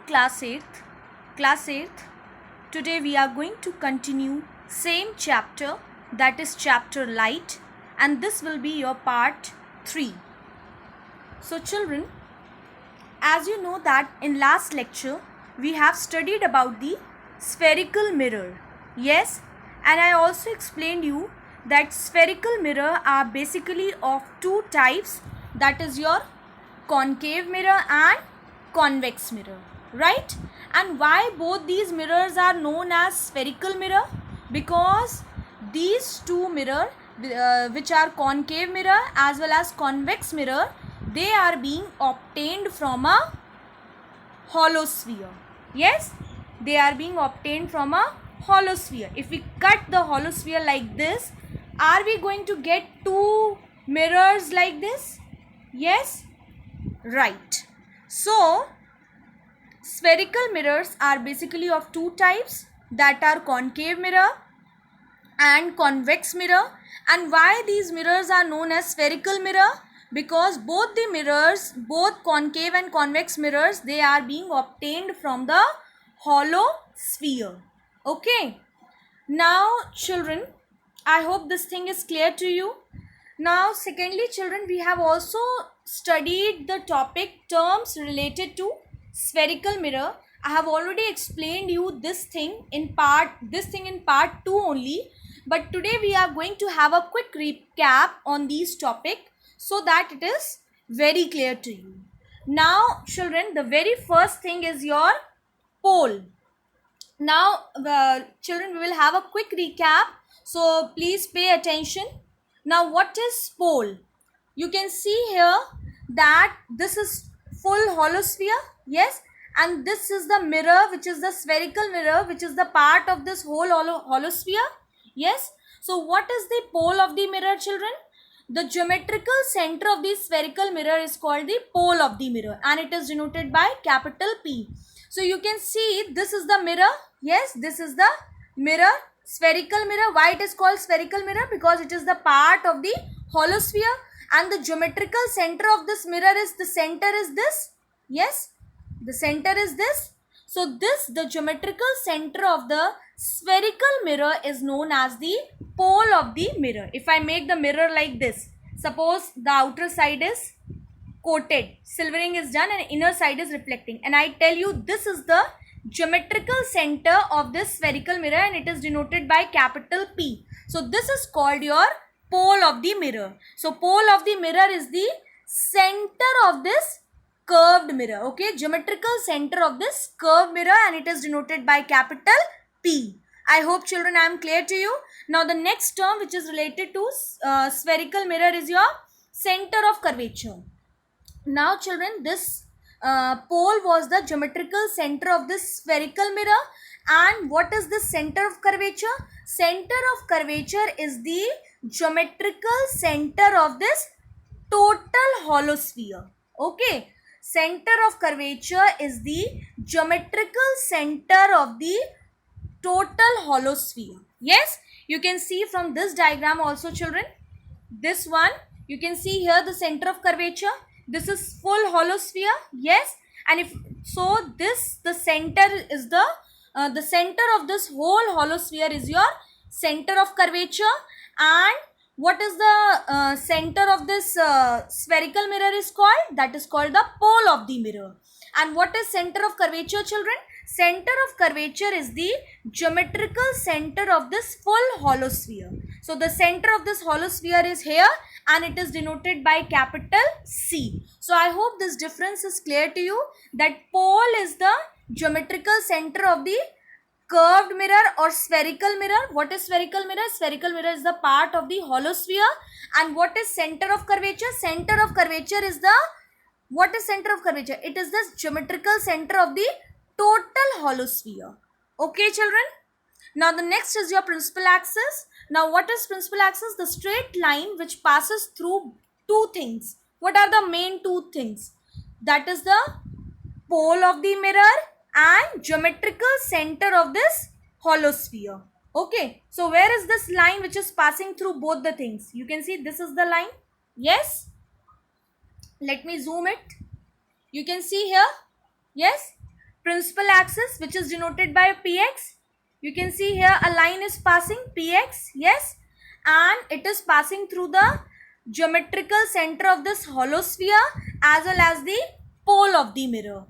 class 8th. Class 8th. Today we are going to continue same chapter, that is chapter light, and this will be your part 3. So children, as you know that in last lecture we have studied about the spherical mirror. Yes, and I also explained you that spherical mirror are basically of two types, that is your concave mirror and convex mirror, right? And why both these mirrors are known as spherical mirror? Because these two mirror which are concave mirror as well as convex mirror, they are being obtained from a hollow sphere. Yes, they are being obtained from a hollow sphere. If we cut the hollow sphere like this, are we going to get two mirrors like this? Yes, right. So spherical mirrors are basically of two types, that are concave mirror and convex mirror. And why these mirrors are known as spherical mirror? Because both the mirrors, both concave and convex mirrors, they are being obtained from the hollow sphere. Okay. Now children, I hope this thing is clear to you. Now secondly children, we have also studied the topic terms related to spherical mirror. I have already explained you this thing in part 2 only, but today we are going to have a quick recap on these topic so that it is very clear to you. Now children, the very first thing is your pole. Now children, we will have a quick recap, so please pay attention. Now what is pole? You can see here that this is full hollow sphere, yes, and this is the mirror, which is the spherical mirror, which is the part of this whole hollow sphere. Yes. So what is the pole of the mirror, children? The geometrical center of the spherical mirror is called the pole of the mirror, and it is denoted by capital P. So you can see this is the mirror. Yes, this is the mirror, spherical mirror. Why it is called spherical mirror? Because it is the part of the hollow sphere, and the geometrical center of this mirror is, the center is this. Yes, the center is this. So this, the geometrical center of the spherical mirror, is known as the pole of the mirror. If I make the mirror like this, suppose the outer side is coated, silvering is done, and inner side is reflecting, and I tell you this is the geometrical center of this spherical mirror, and it is denoted by capital P. So this is called your pole of the mirror. So pole of the mirror is the center of this curved mirror. Okay, geometrical center of this curved mirror, and it is denoted by capital P. I hope children I am clear to you. Now the next term which is related to spherical mirror is your center of curvature. Now children, this pole was the geometrical center of this spherical mirror. And what is the center of curvature? Center of curvature is the geometrical center of this total hollow sphere. Okay, center of curvature is the geometrical center of the total hollow sphere. Yes, you can see from this diagram also children, this one, you can see here the center of curvature. This is full hollow sphere. Yes, and if so, this, the center is the center of this whole hollow sphere is your center of curvature. And what is the center of this spherical mirror is called? That is called the pole of the mirror. And what is center of curvature, children? Center of curvature is the geometrical center of this full hollow sphere. So the center of this hollow sphere is here, and it is denoted by capital C. So I hope this difference is clear to you, that pole is the geometrical center of the curved mirror or spherical mirror. What is spherical mirror? Spherical mirror is the part of the hollow sphere. And what is center of curvature? Center of curvature is the, what is center of curvature? It is the geometrical center of the total hollow sphere. Okay children. Now the next is your principal axis. Now what is principal axis? The straight line which passes through two things. What are the main two things? That is the pole of the mirror and geometrical center of this hollow sphere. Okay, so where is this line which is passing through both the things? You can see this is the line. Yes, let me zoom it. You can see here. Yes, Principal axis, which is denoted by px. You can see here a line is passing px, yes, and it is passing through the geometrical center of this hollow sphere as well as the pole of the mirror.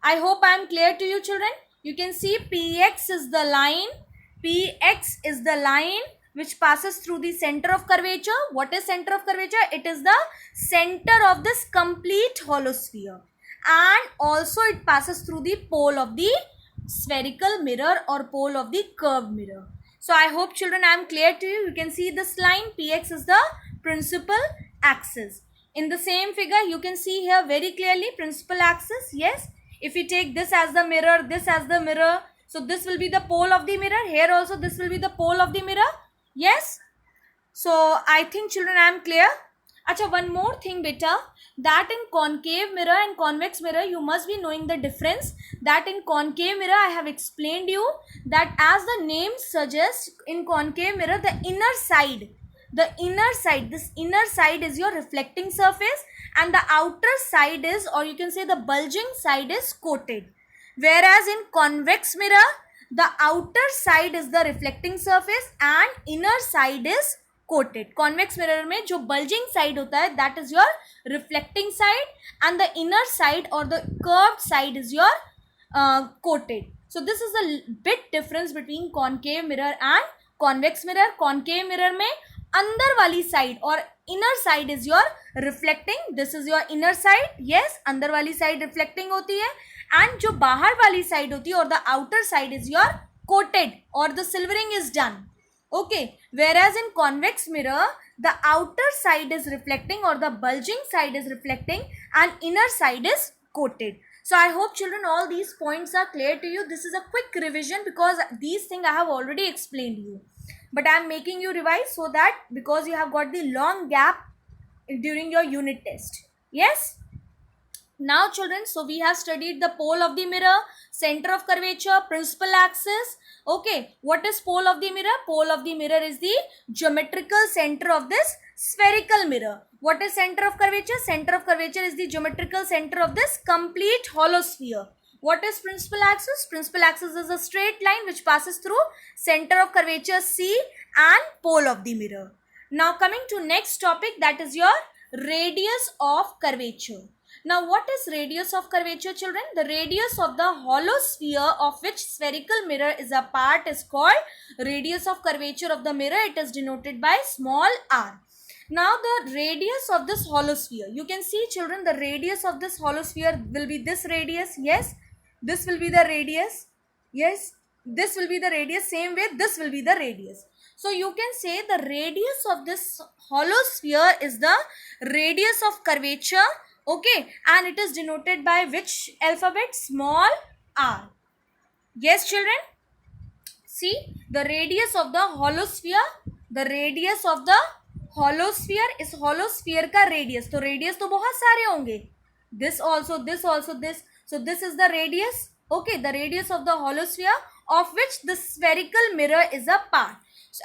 I hope I am clear to you, children. You can see px is the line, which passes through the center of curvature. What is center of curvature? It is the center of this complete hollow sphere, and also it passes through the pole of the spherical mirror or pole of the curved mirror. So I hope, children, I am clear to you. You can see this line px is the principal axis. In the same figure you can see here very clearly principal axis. Yes, if we take this as the mirror, this as the mirror, so this will be the pole of the mirror. Here also this will be the pole of the mirror. Yes, so I think, children, I am clear. Acha, one more thing beta, that in concave mirror and convex mirror you must be knowing the difference. That in concave mirror I have explained you that as the name suggests, in concave mirror the inner side, this inner side is your reflecting surface, and the outer side is, or you can say the bulging side, is coated. Whereas in convex mirror the outer side is the reflecting surface and inner side is coated. Convex mirror में जो bulging side होता है, that is your reflecting side, and the inner side or the curved side is your coated. So this is the bit difference between concave mirror and convex mirror. Concave mirror में अंदर वाली side और inner side is your reflecting. This is your inner side. Yes, अंदर वाली side reflecting होती है, and जो बाहर वाली side होती है और the outer side is your coated or the silvering is done. Okay, whereas in convex mirror the outer side is reflecting or the bulging side is reflecting and inner side is coated. So I hope, children, all these points are clear to you. This is a quick revision because these things I have already explained you, but I am making you revise so that, because you have got the long gap during your unit test. Yes. Now, children, so we have studied the pole of the mirror, center of curvature, principal axis. Okay, what is pole of the mirror? Pole of the mirror is the geometrical center of this spherical mirror. What is center of curvature? Center of curvature is the geometrical center of this complete hollow sphere. What is principal axis? Principal axis is a straight line which passes through center of curvature C and pole of the mirror. Now coming to next topic, that is your radius of curvature. Now what is radius of curvature, children? The radius of the hollow sphere of which spherical mirror is a part is called radius of curvature of the mirror. It is denoted by small r. Now the radius of this hollow sphere, you can see, children, the radius of this hollow sphere will be this radius. Yes, this will be the radius. Yes, this will be the radius. Same way this will be the radius. So you can say the radius of this hollow sphere is the radius of curvature. Okay, and it is denoted by which alphabet? Small r. Yes, children. See, the radius of the hollow sphere, the radius of the hollow sphere is hollow sphere का radius. तो radius तो बहुत सारे होंगे. This also, this also, this. So this is the radius. Okay, the radius of the hollow sphere of which the spherical mirror is a part,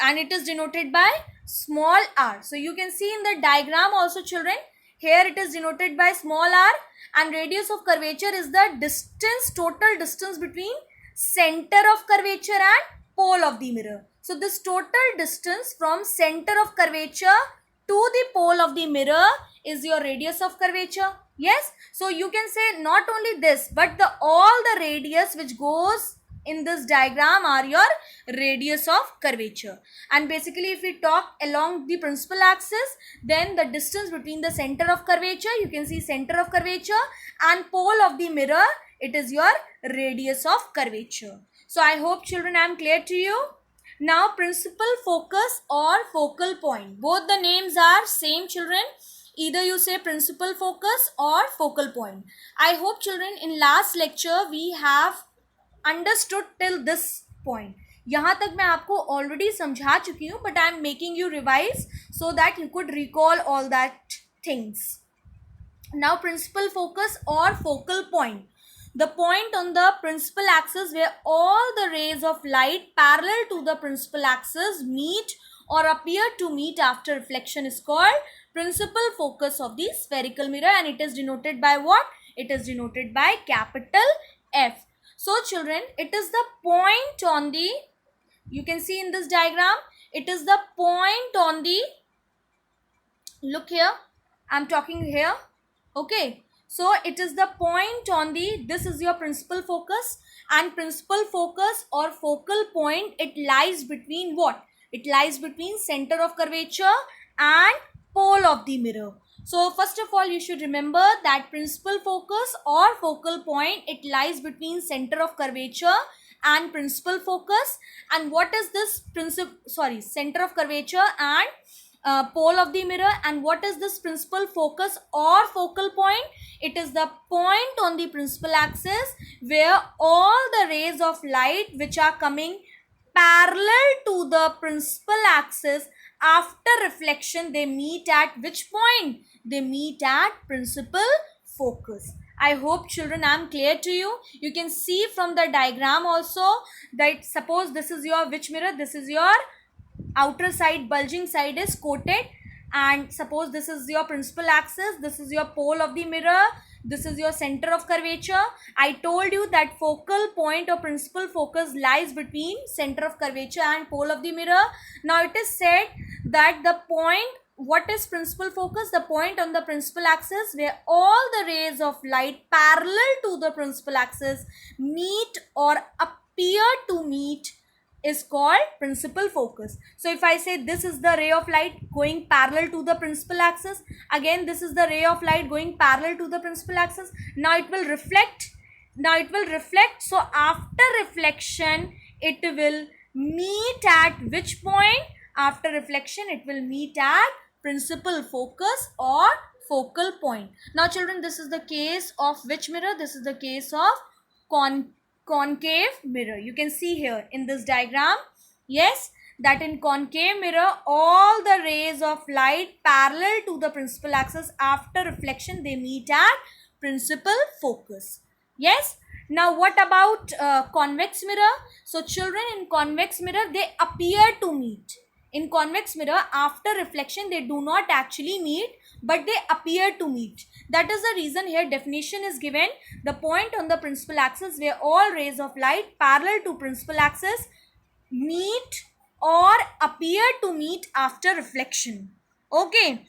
and it is denoted by small r. So you can see in the diagram also, children. Here it is denoted by small r, and radius of curvature is the distance, total distance between center of curvature and pole of the mirror. So this total distance from center of curvature to the pole of the mirror is your radius of curvature. Yes, so you can say not only this, but all the radius which goes in this diagram are your radius of curvature. And basically if we talk along the principal axis, then the distance between the center of curvature, you can see center of curvature, and pole of the mirror, it is your radius of curvature. So I hope, children, I am clear to you. Now principal focus or focal point, both the names are same, children. Either you say principal focus or focal point. I hope, children, in last lecture we have understood till this point. यहाँ तक मैं आपको already समझा चुकी हूँ, but I am making you revise so that you could recall all that things. Now principal focus or focal point, the point on the principal axis where all the rays of light parallel to the principal axis meet or appear to meet after reflection is called principal focus of the spherical mirror, and it is denoted by what? It is denoted by capital F. So children, it is the point on the, you can see in this diagram, it is the point on the, look here, I'm talking here, okay. So it is the point on the, this is your principal focus, and principal focus or focal point, it lies between what? It lies between center of curvature and pole of the mirror. So first of all, you should remember that principal focus or focal point, it lies between center of curvature and principal focus. And what is this center of curvature and pole of the mirror, and what is this principal focus or focal point? It is the point on the principal axis where all the rays of light which are coming parallel to the principal axis, after reflection they meet at which point? They meet at principal focus. I hope children I am clear to you. You can see from the diagram also that suppose this is your which mirror? This is your outer side, bulging side is coated, and suppose this is your principal axis, this is your pole of the mirror, this is your center of curvature. I told you that focal point or principal focus lies between center of curvature and pole of the mirror. Now it is said that the point, what is principal focus? The point on the principal axis where all the rays of light parallel to the principal axis meet or appear to meet is called principal focus. So if I say this is the ray of light going parallel to the principal axis, again this is the ray of light going parallel to the principal axis, now it will reflect, so after reflection it will meet at which point? After reflection it will meet at principal focus or focal point. Now children, this is the case of which mirror? This is the case of concave mirror. You can see here in this diagram, yes, that in concave mirror all the rays of light parallel to the principal axis, after reflection they meet at principal focus. Yes. Now what about convex mirror? So children, in convex mirror they appear to meet. In convex mirror, after reflection they do not actually meet, but they appear to meet. That is the reason here definition is given: the point on the principal axis where all rays of light parallel to principal axis meet or appear to meet after reflection. Okay.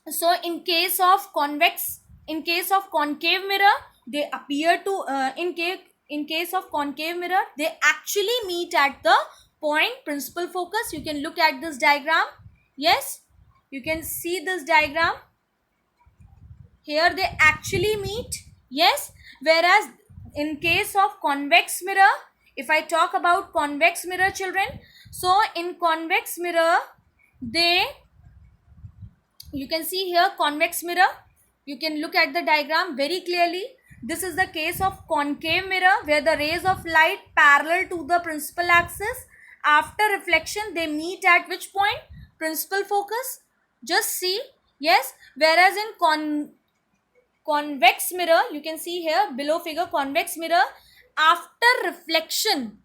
So in case of concave mirror, they appear to in case of concave mirror they actually meet at the point principal focus. You can look at this diagram. Yes, you can see this diagram. Here they actually meet. Yes, whereas in case of convex mirror, if I talk about convex mirror children, so in convex mirror they, you can see here convex mirror, you can look at the diagram very clearly. This is the case of concave mirror where the rays of light parallel to the principal axis, after reflection they meet at which point? Principal focus. Just see. Yes, whereas in convex mirror, you can see here below figure, convex mirror, after reflection,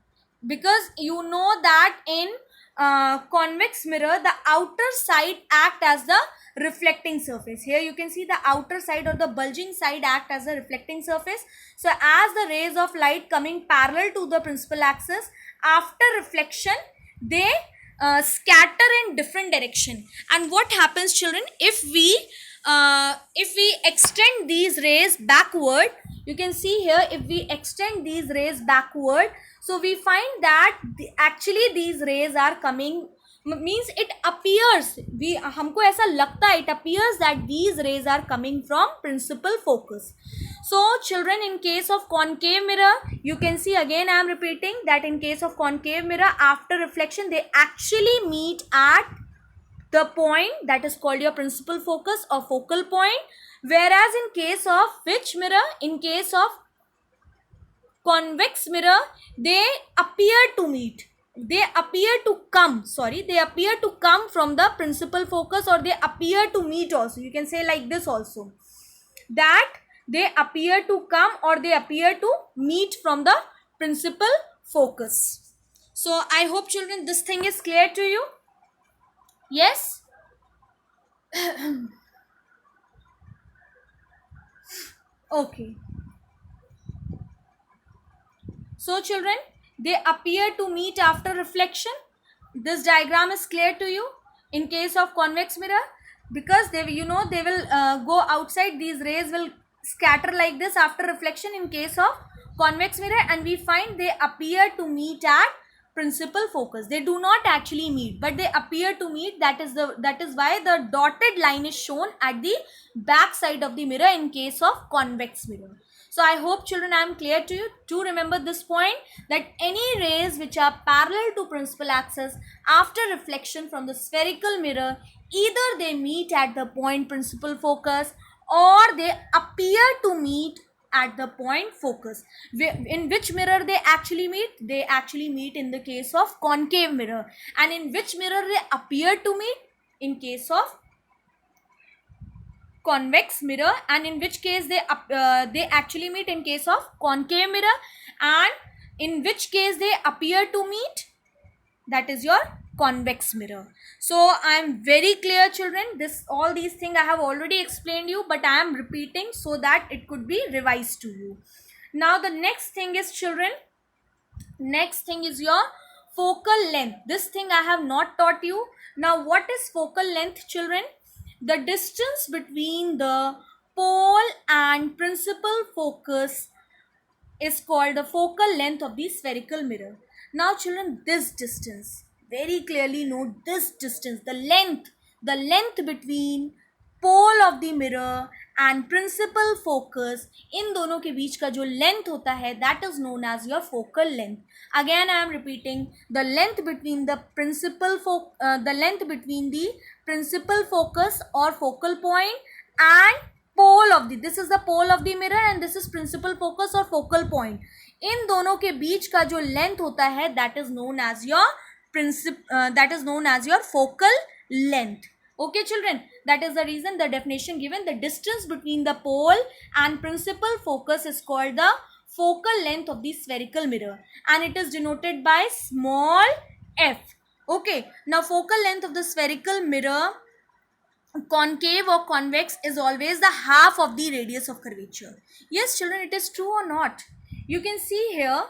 because you know that in convex mirror the outer side act as the reflecting surface. Here you can see the outer side or the bulging side act as a reflecting surface. So as the rays of light coming parallel to the principal axis, after reflection they scatter in different direction. And what happens children, if we extend these rays backward, you can see here, if we extend these rays backward, so we find that actually these rays are coming, means it appears, हमको ऐसा लगता है, it appears that these rays are coming from principal focus. So children, in case of concave mirror, you can see, again I am repeating that in case of concave mirror, after reflection they actually meet at the point that is called your principal focus or focal point. Whereas in case of which mirror? In case of convex mirror, they appear to meet, they appear to come from the principal focus, or they appear to meet also. You can say like this also, that they appear to come or they appear to meet from the principal focus. So I hope children this thing is clear to you. Yes. Okay. So children, they appear to meet after reflection. This diagram is clear to you in case of convex mirror, because they they will go outside. These rays will scatter like this after reflection in case of convex mirror, and we find they appear to meet at principal focus. They do not actually meet, but they appear to meet. That is why the dotted line is shown at the back side of the mirror in case of convex mirror. So I hope children I am clear to you. To remember this point, that any rays which are parallel to principal axis after reflection from the spherical mirror, either they meet at the point principal focus or they appear to meet at the point focus. In which mirror they actually meet? They actually meet in the case of concave mirror. And in which mirror they appear to meet? In case of convex mirror. And in which case they actually meet? In case of concave mirror. And in which case they appear to meet? That is your convex mirror. So I am very clear children, all these things I have already explained you, but I am repeating so that it could be revised to you. Now the next thing is children, next thing is your focal length. This thing I have not taught you. Now what is focal length children? The distance between the pole and principal focus is called the focal length of the spherical mirror. Now children, this distance, very clearly note this distance, the length between pole of the mirror and principal focus, in दोनों के बीच का जो length होता है, that is known as your focal length. Again I am repeating, the length between the principal focus or focal point and pole of the, this is the pole of the mirror and this is principal focus or focal point, इन दोनों के बीच का जो length होता है, that is known as your focal length. Okay children, that is the reason the definition given, the distance between the pole and principal focus is called the focal length of the spherical mirror, and it is denoted by small f. Okay, now focal length of the spherical mirror, concave or convex, is always the half of the radius of curvature. Yes children, it is true or not? You can see here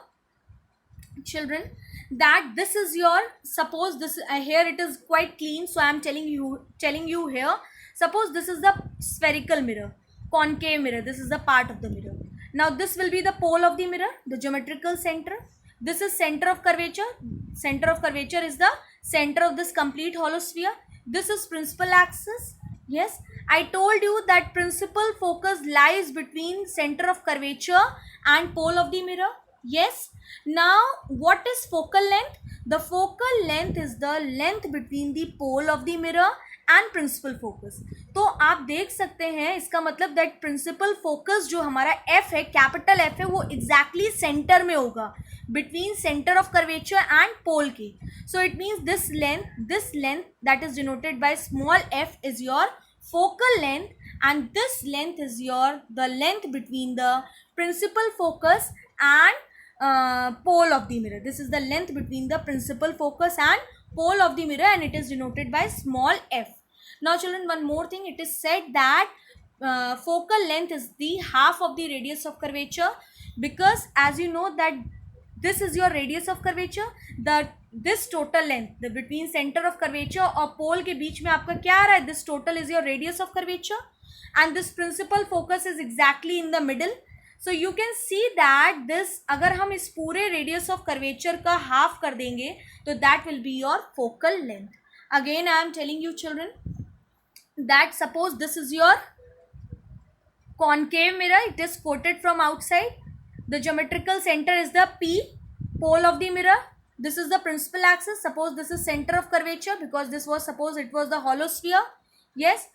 children that this is your, suppose this here it is quite clean, so I am telling you here, suppose this is the spherical mirror, concave mirror, this is the part of the mirror. Now this will be the pole of the mirror, the geometrical center. This is center of curvature. Center of curvature is the center of this complete hollow sphere. This is principal axis. Yes, I told you that principal focus lies between center of curvature and pole of the mirror. Yes. Now what is focal length? The focal length is the length between the pole of the mirror and principal focus. तो आप देख सकते हैं, इसका मतलब that principal focus जो हमारा F है, capital F है, वो exactly center में होगा, between center of curvature and pole के. So it means this length that is denoted by small f is your focal length, and this length is the length between the principal focus and pole of the mirror. This is the length between the principal focus and pole of the mirror, and it is denoted by small f. Now children, one more thing, it is said that focal length is the half of the radius of curvature, because as you know that this is your radius of curvature, this total length, the between center of curvature और pole के बीच में आपका क्या आ रहा है, this total is your radius of curvature, and this principal focus is exactly in the middle. So you can see that this, अगर हम इस पूरे radius of curvature का half कर देंगे, तो that will be your focal length. Again I am telling you children that suppose this is your concave mirror, it is quoted from outside. The geometrical center is the P, pole of the mirror. This is the principal axis. Suppose this is center of curvature, because this was, suppose it was the hollow sphere. Yes,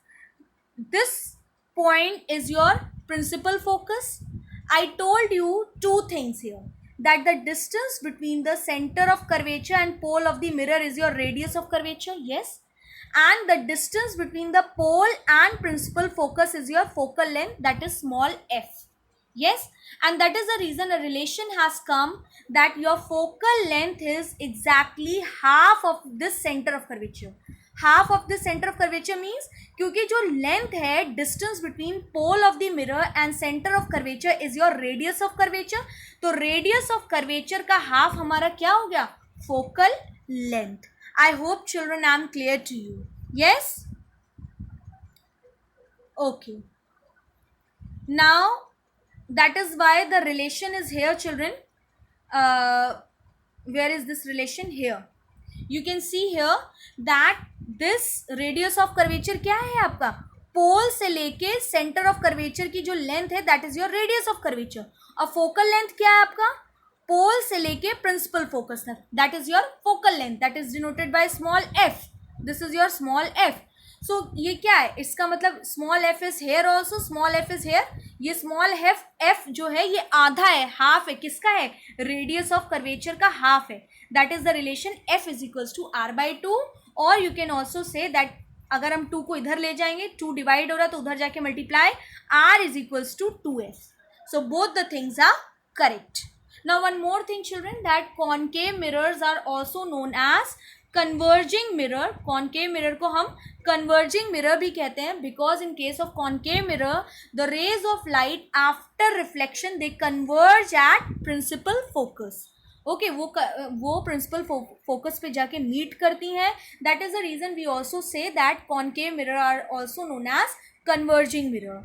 this point is your principal focus. I told you two things here, that the distance between the center of curvature and pole of the mirror is your radius of curvature. Yes, and the distance between the pole and principal focus is your focal length, that is small f. Yes, and that is the reason a relation has come that your focal length is exactly half of this center of curvature. Half of the centre of curvature means क्योंकि जो length है distance between pole of the mirror and centre of curvature is your radius of curvature. तो radius of curvature का half हमारा क्या हो गया? Focal length. I hope children I am clear to you. Yes, okay. Now that is why the relation is here, children. Where is this relation? Here you can see here that this radius of curvature क्या है आपका? Pole से लेके centre of curvature की जो length है that is your radius of curvature. और focal length क्या है आपका? पोल से लेके प्रिंसिपल फोकस तक that is your focal length, that is denoted by small F. This is your small F. So ये क्या है? इसका मतलब small F is here also, small F is here. ये स्मॉल एफ जो है ये आधा है, हाफ है. किसका है? रेडियस ऑफ कर्वेचर का हाफ है. That is the relation F is equals to R by two. और you can also say that अगर हम 2 को इधर ले जाएंगे, 2 डिवाइड हो रहा है तो उधर जाके multiply, R is equals to 2f. So both the things are correct. Now one more thing children, that concave mirrors are also known as converging mirror. Concave mirror को हम कन्वर्जिंग मिरर भी कहते हैं because in case of concave mirror the rays of light after reflection they converge at principal focus. Okay, वो principal focus पे जाके meet करती हैं. That is the reason we also say that concave mirror are also known as converging mirror.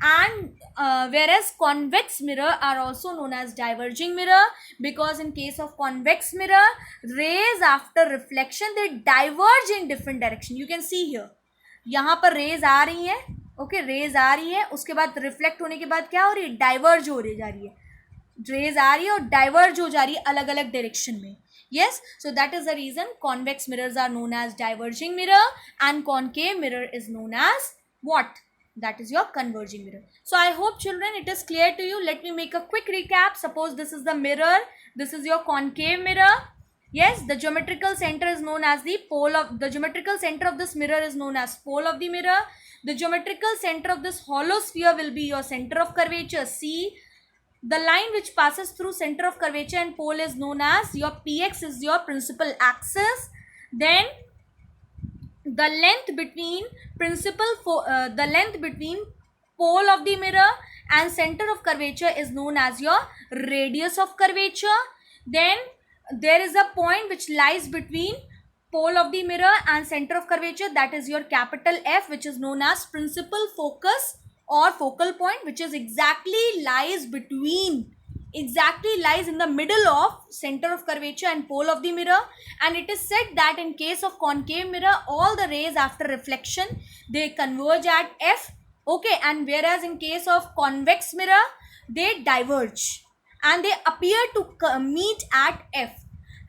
And whereas convex mirror are also known as diverging mirror because in case of convex mirror rays after reflection they diverge in different direction. You can see here यहाँ पर raise आ रही है. Okay, raise आ रही है, उसके बाद reflect होने के बाद क्या हो रही है? डाइवर्ज हो रही जा रही है. रेज आ रही है और डाइवर्ज हो जा रही है अलग अलग डायरेक्शन में. Yes, so that is the reason convex mirrors are known as diverging mirror and concave mirror is known as what? That is your converging mirror. So I hope children it is clear to you. Let me make a quick recap. Suppose this is the mirror, this is your concave mirror. Yes, the geometrical center is known as the pole of the geometrical center of this mirror is known as pole of the mirror. The geometrical center of this hollow sphere will be your center of curvature C. The line which passes through center of curvature and pole is known as your px is your principal axis. Then the length between the length between pole of the mirror and center of curvature is known as your radius of curvature. Then there is a point which lies between pole of the mirror and center of curvature, that is your capital F, which is known as principal focus or focal point, which is exactly lies in the middle of center of curvature and pole of the mirror. And it is said that in case of concave mirror all the rays after reflection they converge at F. Okay, and whereas in case of convex mirror they diverge and they appear to meet at F.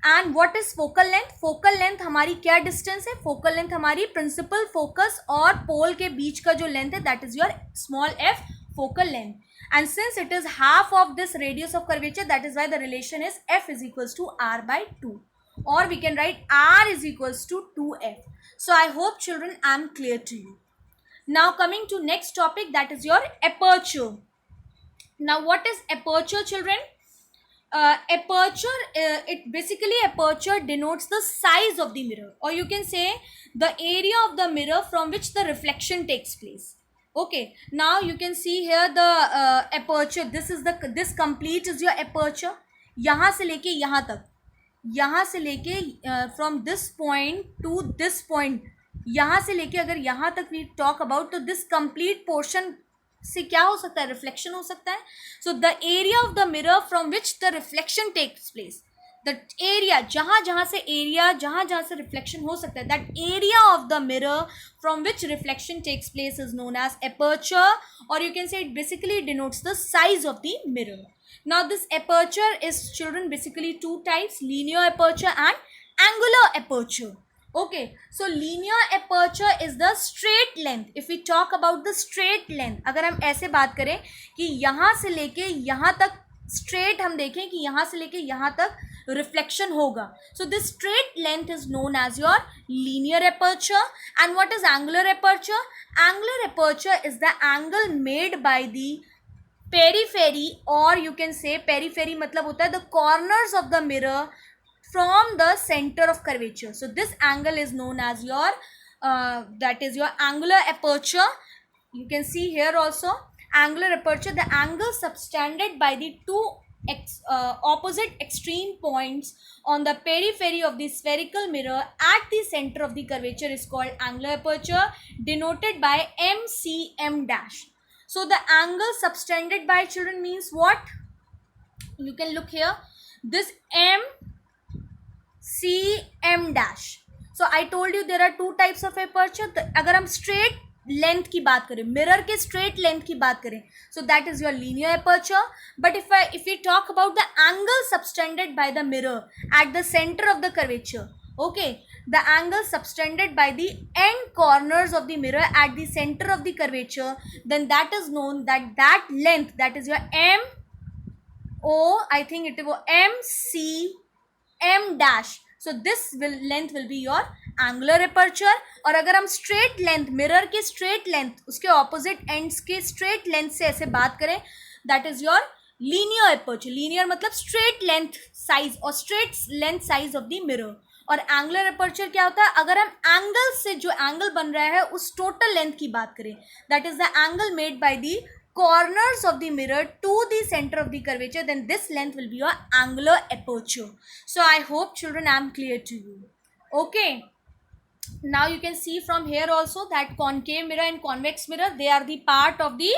And what is focal length? Focal length हमारी क्या distance है? Focal length हमारी principal focus और pole के बीच का जो length है that is your small f focal length. And since it is half of this radius of curvature, that is why the relation is f is equals to r by 2. Or we can write r is equals to 2f. So I hope children I am clear to you. Now coming to next topic, that is your aperture. Now what is aperture, children? Aperture, aperture denotes the size of the mirror, or you can say the area of the mirror from which the reflection takes place. Okay, now you can see here the aperture. This complete is your aperture. यहाँ से लेके यहाँ तक, यहाँ से लेके from this point to this point, यहाँ से लेके अगर यहाँ तक we talk about, तो this complete portion से क्या हो सकता है? रिफ्लेक्शन हो सकता है. So the area of the mirror from which the reflection takes place, the area जहाँ जहाँ से रिफ्लेक्शन हो सकता है, that area of the mirror from which reflection takes place is known as aperture, और you can say it basically denotes the size of the mirror. Now this aperture is children basically two types, linear aperture and angular aperture. Okay, so linear aperture is the straight length. If we talk about the straight length, अगर हम ऐसे बात करें कि यहाँ से लेके यहाँ तक straight हम देखें कि यहाँ से लेके यहाँ तक reflection होगा, so this straight length is known as your linear aperture. And what is angular aperture? Angular aperture is the angle made by the periphery, or you can say periphery मतलब होता है the corners of the mirror from the center of curvature. So this angle is known as your that is your angular aperture. You can see here also angular aperture, the angle subtended by the two opposite extreme points on the periphery of the spherical mirror at the center of the curvature is called angular aperture, denoted by MCM dash. So the angle subtended by, children, means what? You can look here, this MCM dash. So I told you there are two types of aperture. अगर हम straight length की बात करें, mirror के straight length की बात करें, so that is your linear aperture. But if we talk about the angle subtended by the mirror at the center of the curvature, okay, the angle subtended by the end corners of the mirror at the center of the curvature, then that is known that length, that is your I think it will MCM dash. So this length will be your angular aperture. और अगर हम straight length, mirror के straight length, उसके opposite ends के straight length से ऐसे बात करें, that is your linear aperture. Linear मतलब straight length size और straight length size of the mirror. और angular aperture क्या होता है? अगर हम angle से जो angle बन रहा है उस total length की बात करें, that is the angle made by the corners of the mirror to the center of the curvature, then this length will be your angular aperture. So I hope, children, I am clear to you. Okay. Now you can see from here also that concave mirror and convex mirror, they are the part of the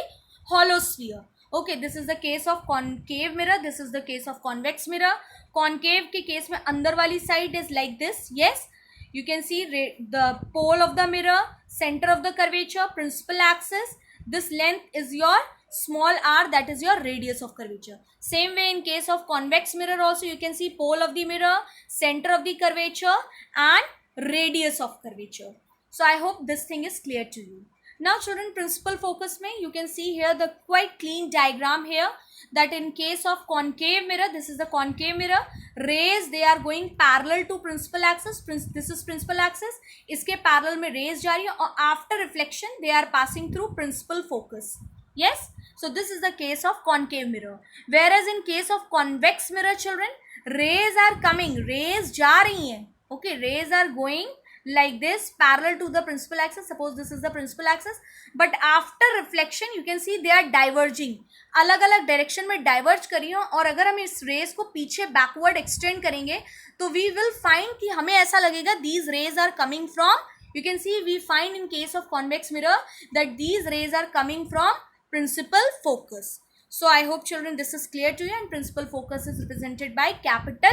hollow sphere. Okay, this is the case of concave mirror, this is the case of convex mirror. Concave के case में अंदर वाली side is like this. Yes, you can see the pole of the mirror, center of the curvature, principal axis. This length is your small r, that is your radius of curvature. Same way in case of convex mirror also, you can see pole of the mirror, center of the curvature and radius of curvature. So I hope this thing is clear to you. Now children, principal focus mein, you can see here the quite clean diagram here, that in case of concave mirror, this is the concave mirror, rays they are going parallel to principal axis. This is principal axis, iske parallel mein rays जा रही है और after reflection they are passing through principal focus. Yes, so this is the case of concave mirror. Whereas in case of convex mirror, children, rays are coming, rays जा रही हैं. Okay, rays are going like this parallel to the principal axis. Suppose this is the principal axis, but after reflection you can see they are diverging, अलग अलग direction में diverge करी हो. और अगर हम इस रेज को पीछे बैकवर्ड एक्सटेंड करेंगे तो वी विल फाइंड कि हमें ऐसा लगेगा these rays are coming from, you can see we find in case of convex mirror that these rays are coming from principal focus. So I hope, children, this is clear to you, and principal focus is represented by capital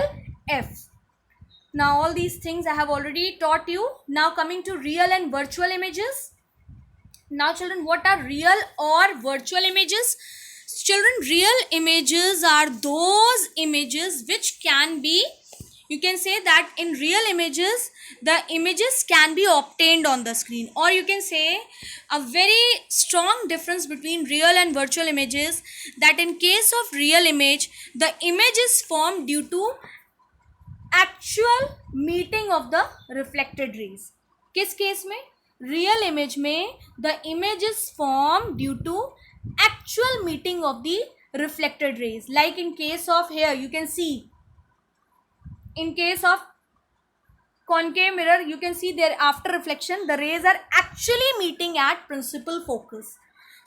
F. Now all these things I have already taught you. Now coming to real and virtual images. Now children, what are real or virtual images? Children, real images are those images which can be, you can say that in real images the images can be obtained on the screen, or you can say a very strong difference between real and virtual images, that in case of real image the image is formed due to actual meeting of the reflected rays. किस केस में? Real image में the image is form due to actual meeting of the reflected rays. Like in case of here, you can see in case of concave mirror, you can see there after reflection the rays are actually meeting at principal focus.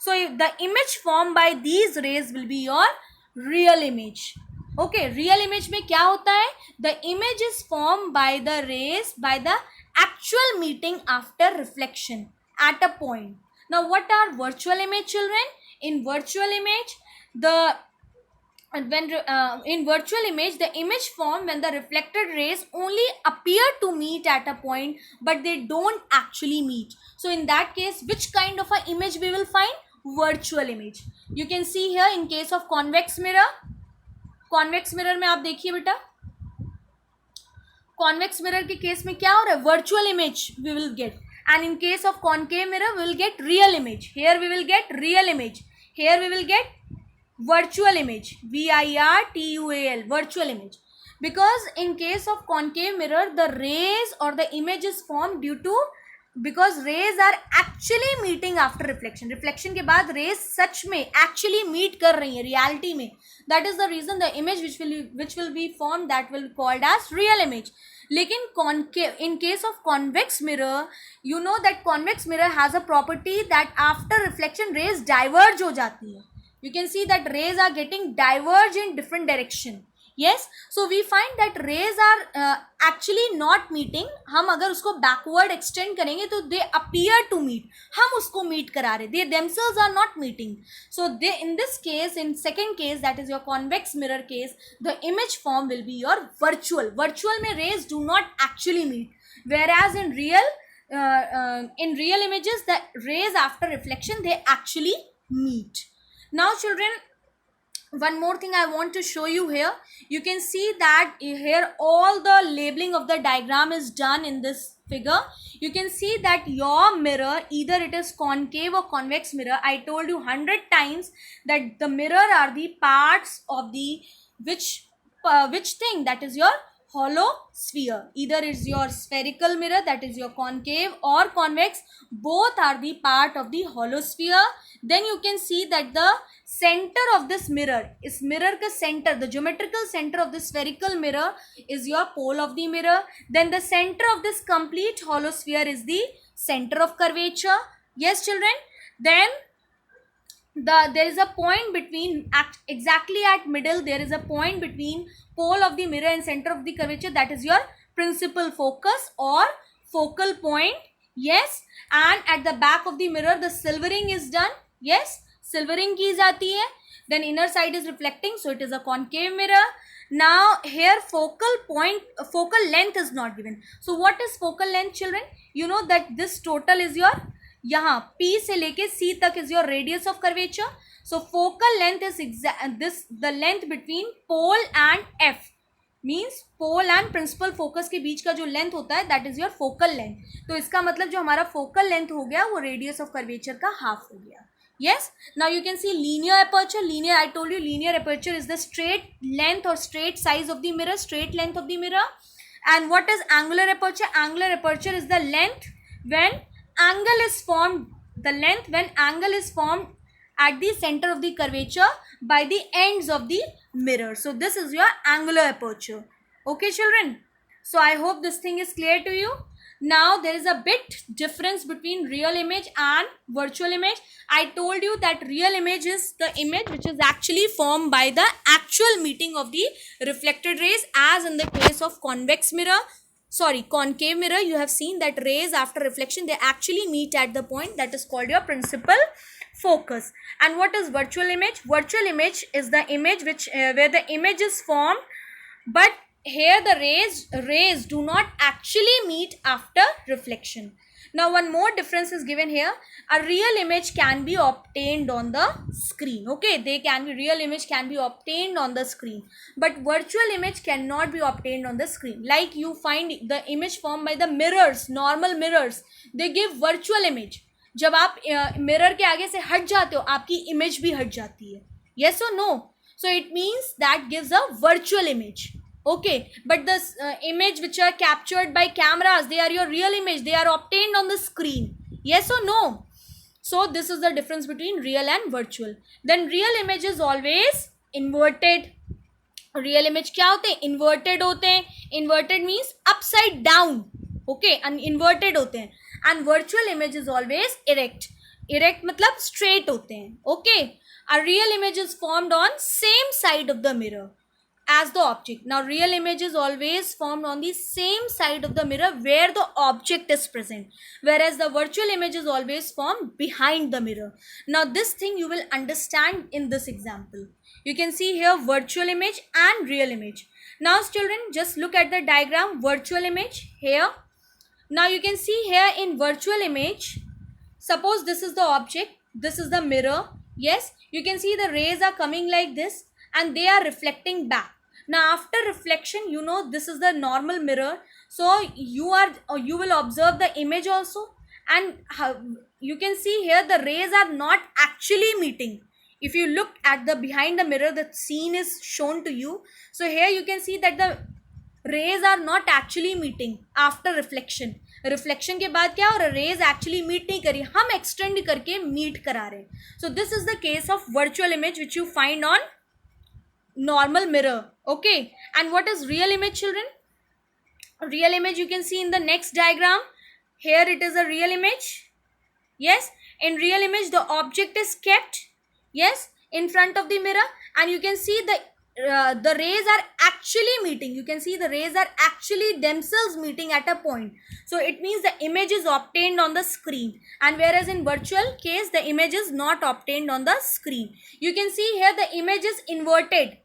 So the image formed by these rays will be your real image. Okay, real image में क्या होता है? The image is formed by the rays by the actual meeting after reflection at a point. Now what are virtual image, children? In virtual image, in virtual image the image formed when the reflected rays only appear to meet at a point but they don't actually meet. So in that case, which kind of a image we will find? Virtual image. You can see here in case of convex mirror. Convex mirror में आप देखिए बेटा, convex mirror के case में क्या हो रहा है? Virtual image we will get, and in case of concave mirror we will get real image. Here we will get real image, here we will get virtual image, virtual, virtual image. Because in case of concave mirror the rays or the image is formed due to because rays are actually meeting after reflection. Reflection के बाद rays सच में actually meet कर रही हैं reality में. That is the reason the image which will be formed, that will be called as real image. लेकिन concave, in case of convex mirror, you know that convex mirror has a property that after reflection rays diverge हो जाती है. You can see that rays are getting diverged in different direction. Yes, so we find that rays are actually not meeting. हम अगर उसको backward extend करेंगे तो they appear to meet. हम उसको meet करा रहे. They themselves are not meeting. So they, in this case, in second case, that is your convex mirror case, the image form will be your virtual. Virtual में rays do not actually meet. Whereas in real images, the rays after reflection, they actually meet. Now children, one more thing I want to show you here. You can see that here all the labeling of the diagram is done in this figure. You can see that your mirror, either it is concave or convex mirror. I told you 100 times that the mirror are the parts of the which thing, that is your hollow sphere. Either is your spherical mirror, that is your concave or convex, both are the part of the hollow sphere. Then you can see that the center of this mirror is mirror ka center, the geometrical center of the spherical mirror is your pole of the mirror. Then the center of this complete hollow sphere is the center of curvature. Yes children. Then there is a point between, exactly at middle there is a point between pole of the mirror and center of the curvature, that is your principal focus or focal point. Yes, and at the back of the mirror the silvering is done. Yes, silvering की जाती है. Then inner side is reflecting, so it is a concave mirror. Now here focal length is not given. So what is focal length children? You know that this total is your, यहाँ P से लेके C तक is your radius of curvature. So focal length is the length between pole and F, means pole and principal focus के बीच का जो length होता है, that is your focal length. तो इसका मतलब जो हमारा focal length हो गया वो radius of curvature का half हो गया. Yes, now you can see linear aperture. Linear, I told you linear aperture is the straight length or straight size of the mirror, straight length of the mirror. And what is angular aperture? Angular aperture is the length when angle is formed, the length when angle is formed at the center of the curvature by the ends of the mirror. So this is your angular aperture. Okay children, so I hope this thing is clear to you. Now there is a bit difference between real image and virtual image. I told you that real image is the image which is actually formed by the actual meeting of the reflected rays, as in the case of concave mirror. You have seen that rays after reflection, they actually meet at the point that is called your principal focus. And what is virtual image? Virtual image is the image which where the image is formed, but here the rays do not actually meet after reflection. Now one more difference is given here. A real image can be obtained on the screen. Okay, real image can be obtained on the screen, but virtual image cannot be obtained on the screen. Like you find the image formed by the mirrors, normal mirrors, they give virtual image. जब आप mirror के आगे से हट जाते हो, आपकी image भी हट जाती है. Yes or no? So it means that gives a virtual image. Okay, but the image which are captured by cameras, they are your real image. They are obtained on the screen. Yes or no? So this is the difference between real and virtual. Then real image is always inverted. Real image क्या होते हैं? Inverted होते हैं. Inverted means upside down. Okay, and inverted होते हैं. And virtual image is always erect. Erect मतलब straight होते हैं. Okay, a real image is formed on same side of the mirror as the object. Now real image is always formed on the same side of the mirror where the object is present, whereas the virtual image is always formed behind the mirror. Now this thing you will understand in this example. You can see here virtual image and real image. Now children, just look at the diagram. Virtual image here. Now you can see here in virtual image, suppose this is the object, this is the mirror. Yes, you can see the rays are coming like this and they are reflecting back. Now after reflection, you know this is the normal mirror, so you will observe the image also, and you can see here the rays are not actually meeting. If you look at the behind the mirror, the scene is shown to you. So here you can see that the rays are not actually meeting after reflection, reflection के बाद क्या और raise actually meet नहीं करी, हम extend करके meet करा रहे हैं. So this is the case of virtual image which you find on normal mirror. Okay, and what is real image, children? Real image you can see in the next diagram. Here it is a real image. Yes, in real image the object is kept, yes, in front of the mirror, and you can see the rays are actually meeting. You can see the rays are actually themselves meeting at a point. So it means the image is obtained on the screen, and whereas in virtual case the image is not obtained on the screen. You can see here the image is inverted.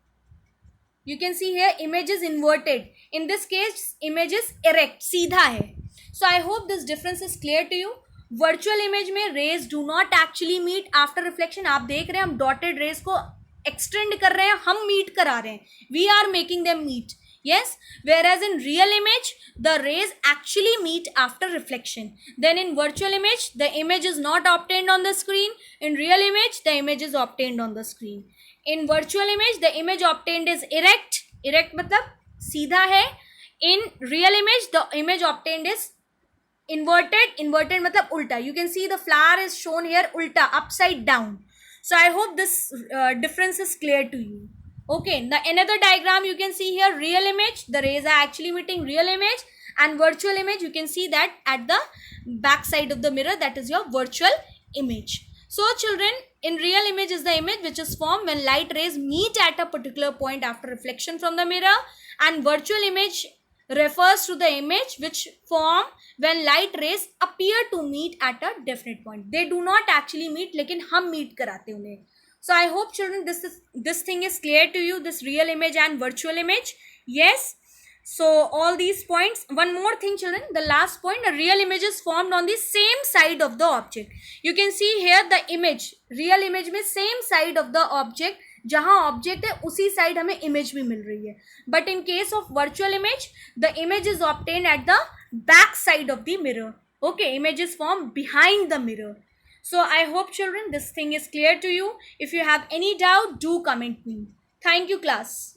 You can see here image is inverted. In this case image is erect, सीधा है. So I hope this difference is clear to you. Virtual image में rays do not actually meet after reflection. आप देख रहे हैं हम dotted rays को extend कर रहे हैं, हम meet करा रहे हैं. We are making them meet. Yes, whereas in real image the rays actually meet after reflection. Then in virtual image the image is not obtained on the screen. In real image the image is obtained on the screen. In virtual image the image obtained is erect. Erect मतलब सीधा है. In real image the image obtained is inverted. Inverted मतलब उल्टा. You can see the flower is shown here ulta, upside down. So I hope this difference is clear to you. Okay, the another diagram you can see here, real image the rays are actually meeting real image, and virtual image you can see that at the back side of the mirror, that is your virtual image. So children, in real image is the image which is formed when light rays meet at a particular point after reflection from the mirror, and virtual image refers to the image which form when light rays appear to meet at a definite point. They do not actually meet, लेकिन हम meet कराते हैं उन्हें. So I hope children this thing is clear to you, this real image and virtual image. Yes. So all these points. One more thing children, the last point, a real image is formed on the same side of the object. You can see here the image, real image में same side of the object, जहाँ object है उसी side हमें image भी मिल रही है. But in case of virtual image, the image is obtained at the back side of the mirror. Okay, image is formed behind the mirror. So I hope children this thing is clear to you. If you have any doubt, do comment me. Thank you class.